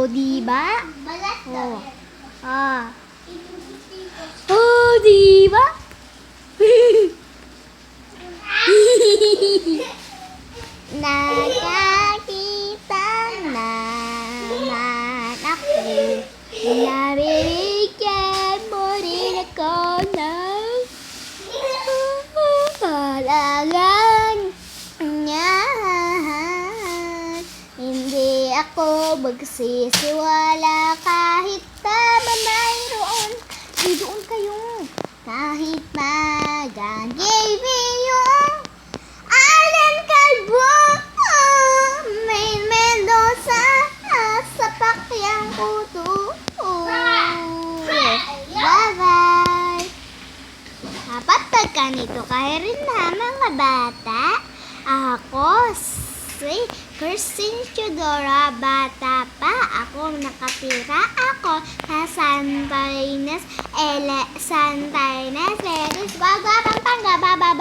diba? Oh. Ah. Oh, diba? Nakakita naman ako. Nabibigyan mo rin ako ng halagan niyan. Hindi ako magsisiwala kahit tama mayroon. Ay, doon kayo. Kahit mag-give yung Allen Calvo, Main Mendoza, sa pakyang kuto. Bye-bye. Dapat pagkanito kayo rin na mga bata. Ako si Christine Chudora, bata pa ako, nakatira ako sa Santa Ines, Santa Ines, Pampanga, bye-bye.